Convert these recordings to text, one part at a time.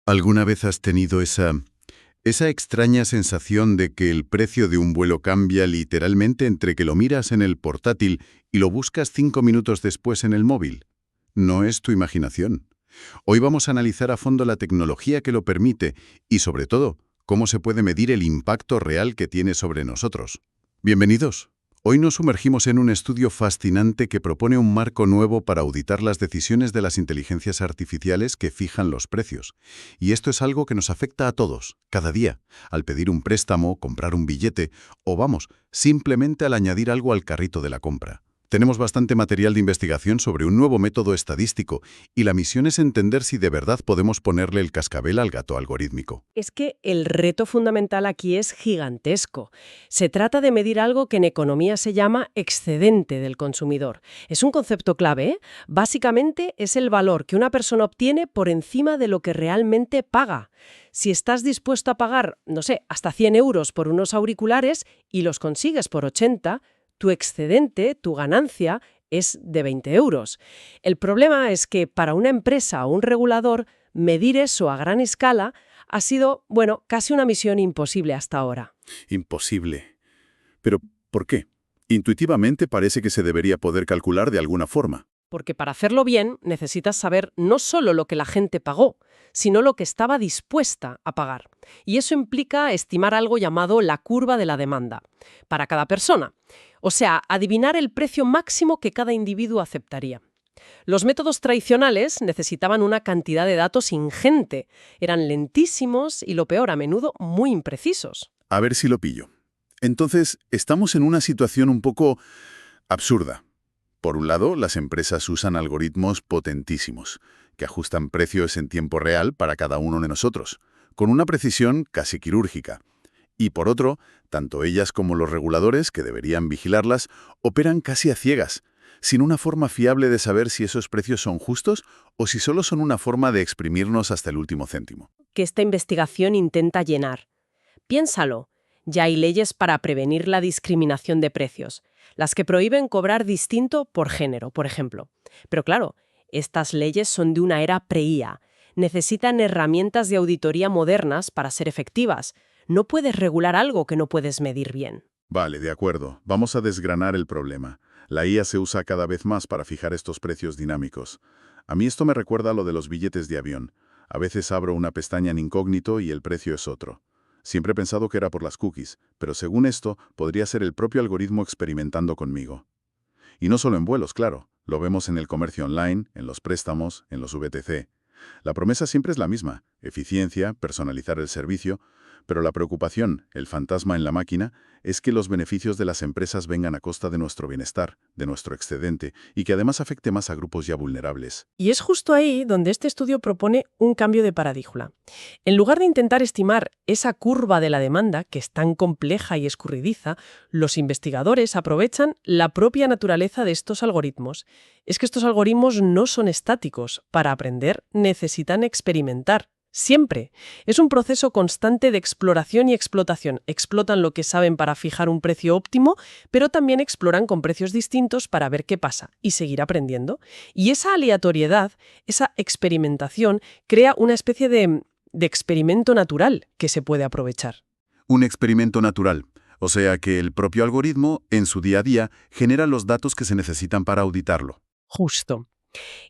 ¿Alguna vez has tenido esa extraña sensación de que el precio de un vuelo cambia literalmente entre que lo miras en el portátil y lo buscas 5 minutos después en el móvil? No es tu imaginación. Hoy vamos a analizar a fondo la tecnología que lo permite y, sobre todo, cómo se puede medir el impacto real que tiene sobre nosotros. Bienvenidos. Hoy nos sumergimos en un estudio fascinante que propone un marco nuevo para auditar las decisiones de las inteligencias artificiales que fijan los precios. Y esto es algo que nos afecta a todos, cada día, al pedir un préstamo, comprar un billete o, vamos, simplemente al añadir algo al carrito de la compra. Tenemos bastante material de investigación sobre un nuevo método estadístico y la misión es entender si de verdad podemos ponerle el cascabel al gato algorítmico. Es que el reto fundamental aquí es gigantesco. Se trata de medir algo que en economía se llama excedente del consumidor. Es un concepto clave, ¿eh? Básicamente es el valor que una persona obtiene por encima de lo que realmente paga. Si estás dispuesto a pagar, no sé, hasta 100 euros por unos auriculares y los consigues por 80, tu excedente, tu ganancia, es de 20 euros. El problema es que para una empresa o un regulador, medir eso a gran escala ha sido, casi una misión imposible hasta ahora. Imposible. ¿Pero por qué? Intuitivamente parece que se debería poder calcular de alguna forma. Porque para hacerlo bien necesitas saber no solo lo que la gente pagó, sino lo que estaba dispuesta a pagar. Y eso implica estimar algo llamado la curva de la demanda, para cada persona. O sea, adivinar el precio máximo que cada individuo aceptaría. Los métodos tradicionales necesitaban una cantidad de datos ingente, eran lentísimos y, lo peor, a menudo muy imprecisos. A ver si lo pillo. Entonces, estamos en una situación un poco absurda. Por un lado, las empresas usan algoritmos potentísimos, que ajustan precios en tiempo real para cada uno de nosotros, con una precisión casi quirúrgica. Y por otro, tanto ellas como los reguladores, que deberían vigilarlas, operan casi a ciegas, sin una forma fiable de saber si esos precios son justos o si solo son una forma de exprimirnos hasta el último céntimo. Que esta investigación intenta llenar. Piénsalo, ya hay leyes para prevenir la discriminación de precios, las que prohíben cobrar distinto por género, por ejemplo. Pero claro, estas leyes son de una era pre-IA. Necesitan herramientas de auditoría modernas para ser efectivas. No puedes regular algo que no puedes medir bien. Vale, de acuerdo. Vamos a desgranar el problema. La IA se usa cada vez más para fijar estos precios dinámicos. A mí esto me recuerda a lo de los billetes de avión. A veces abro una pestaña en incógnito y el precio es otro. Siempre he pensado que era por las cookies, pero según esto, podría ser el propio algoritmo experimentando conmigo. Y no solo en vuelos, claro. Lo vemos en el comercio online, en los préstamos, en los VTC. La promesa siempre es la misma: eficiencia, personalizar el servicio, pero la preocupación, el fantasma en la máquina, es que los beneficios de las empresas vengan a costa de nuestro bienestar, de nuestro excedente, y que además afecte más a grupos ya vulnerables. Y es justo ahí donde este estudio propone un cambio de paradigma. En lugar de intentar estimar esa curva de la demanda, que es tan compleja y escurridiza, los investigadores aprovechan la propia naturaleza de estos algoritmos. Es que estos algoritmos no son estáticos. Para aprender necesitan experimentar. Siempre. Es un proceso constante de exploración y explotación. Explotan lo que saben para fijar un precio óptimo, pero también exploran con precios distintos para ver qué pasa y seguir aprendiendo. Y esa aleatoriedad, esa experimentación, crea una especie de experimento natural que se puede aprovechar. Un experimento natural. O sea que el propio algoritmo, en su día a día, genera los datos que se necesitan para auditarlo. Justo.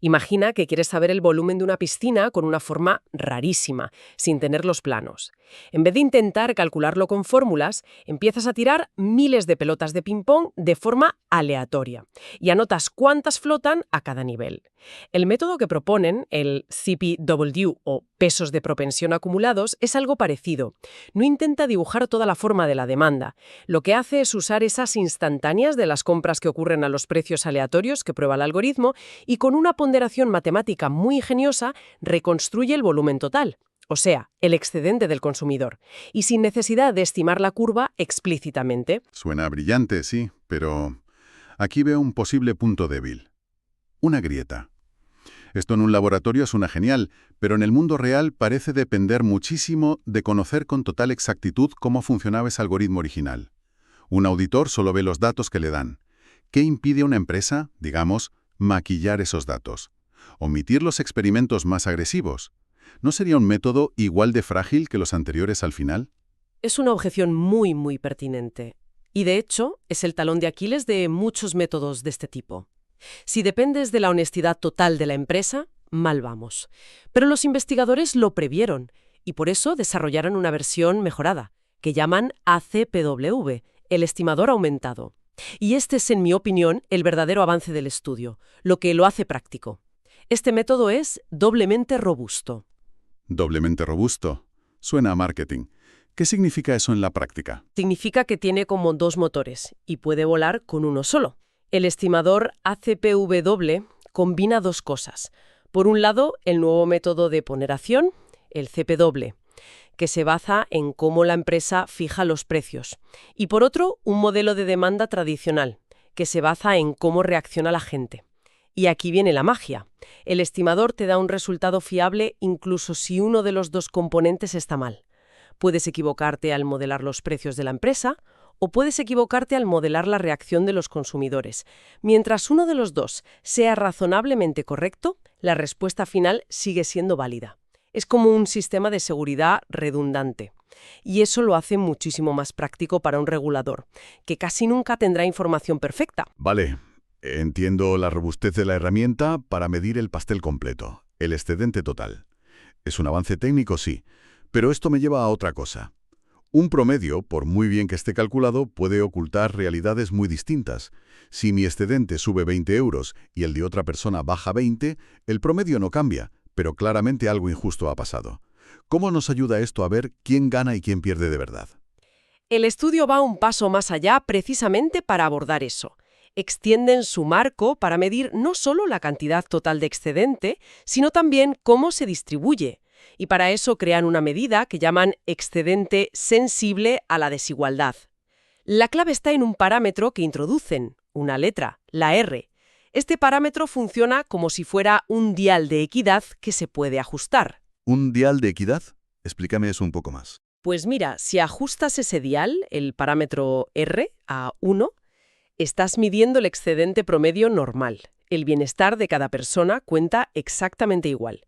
Imagina que quieres saber el volumen de una piscina con una forma rarísima, sin tener los planos. En vez de intentar calcularlo con fórmulas, empiezas a tirar miles de pelotas de ping-pong de forma aleatoria y anotas cuántas flotan a cada nivel. El método que proponen, el CPW o pesos de propensión acumulados, es algo parecido. No intenta dibujar toda la forma de la demanda. Lo que hace es usar esas instantáneas de las compras que ocurren a los precios aleatorios que prueba el algoritmo y con una ponderación matemática muy ingeniosa reconstruye el volumen total, o sea, el excedente del consumidor, y sin necesidad de estimar la curva explícitamente. Suena brillante, sí, pero aquí veo un posible punto débil. Una grieta. Esto en un laboratorio suena genial, pero en el mundo real parece depender muchísimo de conocer con total exactitud cómo funcionaba ese algoritmo original. Un auditor solo ve los datos que le dan. ¿Qué impide a una empresa, digamos, maquillar esos datos? Omitir los experimentos más agresivos. ¿No sería un método igual de frágil que los anteriores al final? Es una objeción muy, muy pertinente. Y de hecho, es el talón de Aquiles de muchos métodos de este tipo. Si dependes de la honestidad total de la empresa, mal vamos. Pero los investigadores lo previeron y por eso desarrollaron una versión mejorada, que llaman ACPW, el estimador aumentado. Y este es, en mi opinión, el verdadero avance del estudio, lo que lo hace práctico. Este método es doblemente robusto. Doblemente robusto. Suena a marketing. ¿Qué significa eso en la práctica? Significa que tiene como dos motores y puede volar con uno solo. El estimador ACPW combina dos cosas. Por un lado, el nuevo método de ponderación, el CPW, que se basa en cómo la empresa fija los precios. Y por otro, un modelo de demanda tradicional, que se basa en cómo reacciona la gente. Y aquí viene la magia. El estimador te da un resultado fiable incluso si uno de los dos componentes está mal. Puedes equivocarte al modelar los precios de la empresa o puedes equivocarte al modelar la reacción de los consumidores. Mientras uno de los dos sea razonablemente correcto, la respuesta final sigue siendo válida. Es como un sistema de seguridad redundante. Y eso lo hace muchísimo más práctico para un regulador, que casi nunca tendrá información perfecta. Vale, entiendo la robustez de la herramienta para medir el pastel completo, el excedente total. Es un avance técnico, sí, pero esto me lleva a otra cosa. Un promedio, por muy bien que esté calculado, puede ocultar realidades muy distintas. Si mi excedente sube 20 euros y el de otra persona baja 20, el promedio no cambia, pero claramente algo injusto ha pasado. ¿Cómo nos ayuda esto a ver quién gana y quién pierde de verdad? El estudio va un paso más allá precisamente para abordar eso. Extienden su marco para medir no solo la cantidad total de excedente, sino también cómo se distribuye. Y para eso crean una medida que llaman excedente sensible a la desigualdad. La clave está en un parámetro que introducen, una letra, la R. Este parámetro funciona como si fuera un dial de equidad que se puede ajustar. ¿Un dial de equidad? Explícame eso un poco más. Pues mira, si ajustas ese dial, el parámetro R, a 1, estás midiendo el excedente promedio normal. El bienestar de cada persona cuenta exactamente igual.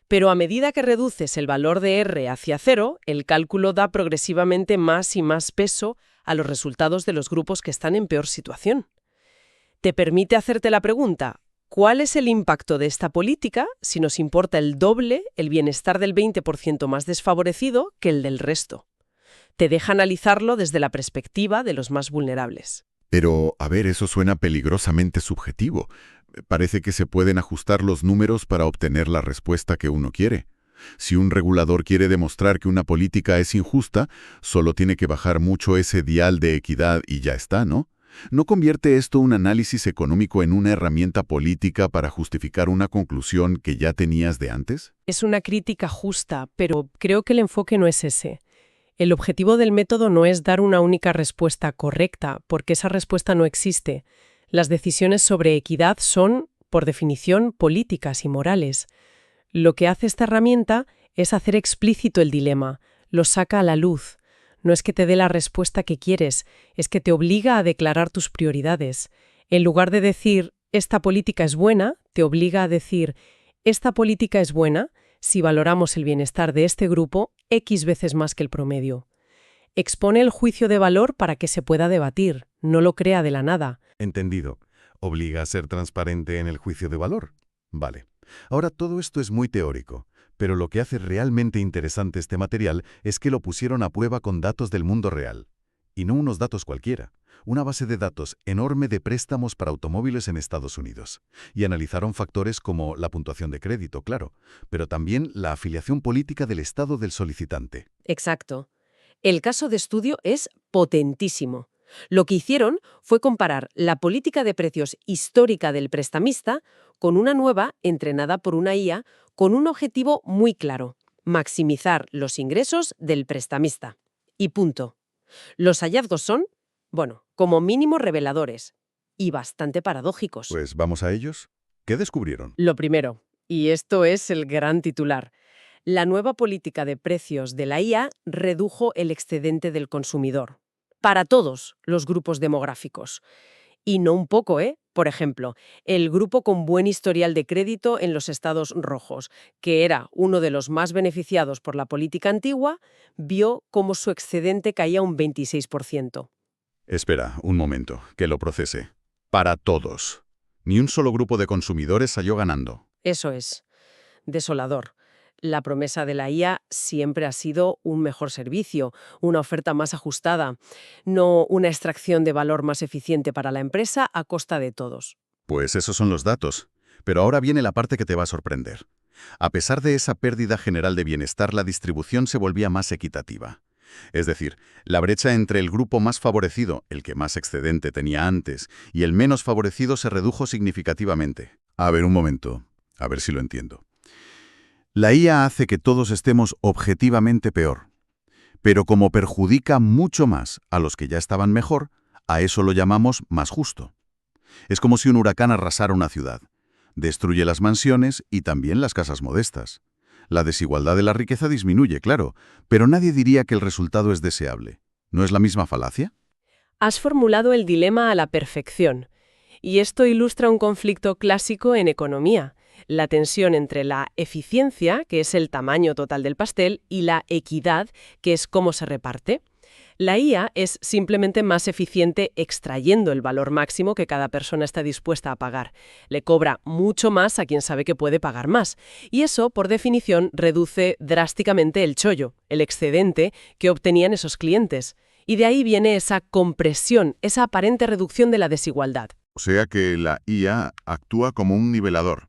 Pero a medida que reduces el valor de R hacia 0, el cálculo da progresivamente más y más peso a los resultados de los grupos que están en peor situación. Te permite hacerte la pregunta, ¿cuál es el impacto de esta política si nos importa el doble el bienestar del 20% más desfavorecido que el del resto? Te deja analizarlo desde la perspectiva de los más vulnerables. Pero, a ver, eso suena peligrosamente subjetivo. Parece que se pueden ajustar los números para obtener la respuesta que uno quiere. Si un regulador quiere demostrar que una política es injusta, solo tiene que bajar mucho ese dial de equidad y ya está, ¿no? ¿No convierte esto un análisis económico en una herramienta política para justificar una conclusión que ya tenías de antes? Es una crítica justa, pero creo que el enfoque no es ese. El objetivo del método no es dar una única respuesta correcta, porque esa respuesta no existe. Las decisiones sobre equidad son, por definición, políticas y morales. Lo que hace esta herramienta es hacer explícito el dilema, lo saca a la luz. No es que te dé la respuesta que quieres, es que te obliga a declarar tus prioridades. En lugar de decir, esta política es buena, te obliga a decir, esta política es buena si valoramos el bienestar de este grupo X veces más que el promedio. Expone el juicio de valor para que se pueda debatir, no lo crea de la nada. Entendido. Obliga a ser transparente en el juicio de valor. Vale. Ahora todo esto es muy teórico, pero lo que hace realmente interesante este material es que lo pusieron a prueba con datos del mundo real. Y no unos datos cualquiera. Una base de datos enorme de préstamos para automóviles en Estados Unidos. Y analizaron factores como la puntuación de crédito, claro, pero también la afiliación política del estado del solicitante. Exacto. El caso de estudio es potentísimo. Lo que hicieron fue comparar la política de precios histórica del prestamista con una nueva entrenada por una IA con un objetivo muy claro: maximizar los ingresos del prestamista. Y punto. Los hallazgos son, bueno, como mínimo reveladores y bastante paradójicos. Pues vamos a ellos. ¿Qué descubrieron? Lo primero, y esto es el gran titular, la nueva política de precios de la IA redujo el excedente del consumidor. Para todos los grupos demográficos. Y no un poco, Por ejemplo, el grupo con buen historial de crédito en los estados rojos, que era uno de los más beneficiados por la política antigua, vio cómo su excedente caía un 26%. Espera, un momento, que lo procese. Para todos. Ni un solo grupo de consumidores salió ganando. Eso es. Desolador. La promesa de la IA siempre ha sido un mejor servicio, una oferta más ajustada, no una extracción de valor más eficiente para la empresa a costa de todos. Pues esos son los datos. Pero ahora viene la parte que te va a sorprender. A pesar de esa pérdida general de bienestar, la distribución se volvía más equitativa. Es decir, la brecha entre el grupo más favorecido, el que más excedente tenía antes, y el menos favorecido se redujo significativamente. A ver, un momento. A ver si lo entiendo. La IA hace que todos estemos objetivamente peor. Pero como perjudica mucho más a los que ya estaban mejor, a eso lo llamamos más justo. Es como si un huracán arrasara una ciudad. Destruye las mansiones y también las casas modestas. La desigualdad de la riqueza disminuye, claro, pero nadie diría que el resultado es deseable. ¿No es la misma falacia? Has formulado el dilema a la perfección. Y esto ilustra un conflicto clásico en economía. La tensión entre la eficiencia, que es el tamaño total del pastel, y la equidad, que es cómo se reparte. La IA es simplemente más eficiente extrayendo el valor máximo que cada persona está dispuesta a pagar. Le cobra mucho más a quien sabe que puede pagar más. Y eso, por definición, reduce drásticamente el chollo, el excedente que obtenían esos clientes. Y de ahí viene esa compresión, esa aparente reducción de la desigualdad. O sea que la IA actúa como un nivelador,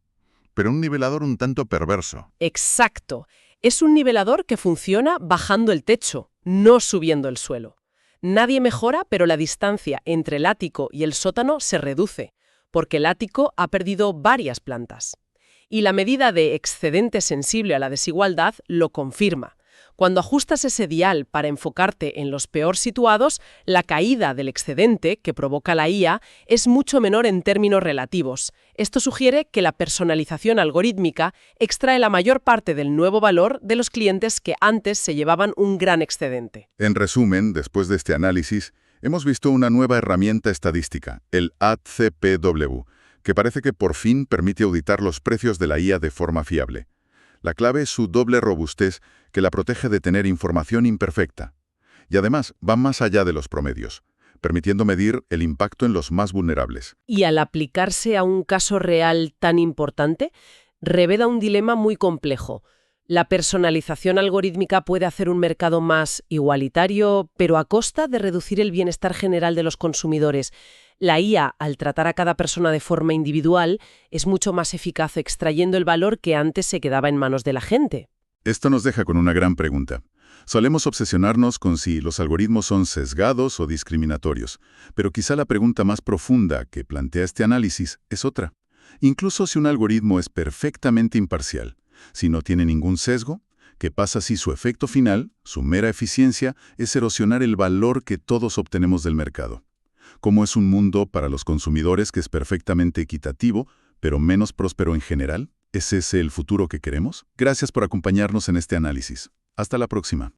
pero un nivelador un tanto perverso. Exacto. Es un nivelador que funciona bajando el techo, no subiendo el suelo. Nadie mejora, pero la distancia entre el ático y el sótano se reduce, porque el ático ha perdido varias plantas. Y la medida de excedente sensible a la desigualdad lo confirma. Cuando ajustas ese dial para enfocarte en los peor situados, la caída del excedente que provoca la IA es mucho menor en términos relativos. Esto sugiere que la personalización algorítmica extrae la mayor parte del nuevo valor de los clientes que antes se llevaban un gran excedente. En resumen, después de este análisis, hemos visto una nueva herramienta estadística, el ACPW, que parece que por fin permite auditar los precios de la IA de forma fiable. La clave es su doble robustez que la protege de tener información imperfecta. Y además va más allá de los promedios, permitiendo medir el impacto en los más vulnerables. Y al aplicarse a un caso real tan importante, revela un dilema muy complejo. La personalización algorítmica puede hacer un mercado más igualitario, pero a costa de reducir el bienestar general de los consumidores. La IA, al tratar a cada persona de forma individual, es mucho más eficaz extrayendo el valor que antes se quedaba en manos de la gente. Esto nos deja con una gran pregunta. Solemos obsesionarnos con si los algoritmos son sesgados o discriminatorios, pero quizá la pregunta más profunda que plantea este análisis es otra. Incluso si un algoritmo es perfectamente imparcial, si no tiene ningún sesgo, ¿qué pasa si su efecto final, su mera eficiencia, es erosionar el valor que todos obtenemos del mercado? ¿Cómo es un mundo para los consumidores que es perfectamente equitativo, pero menos próspero en general? ¿Es ese el futuro que queremos? Gracias por acompañarnos en este análisis. Hasta la próxima.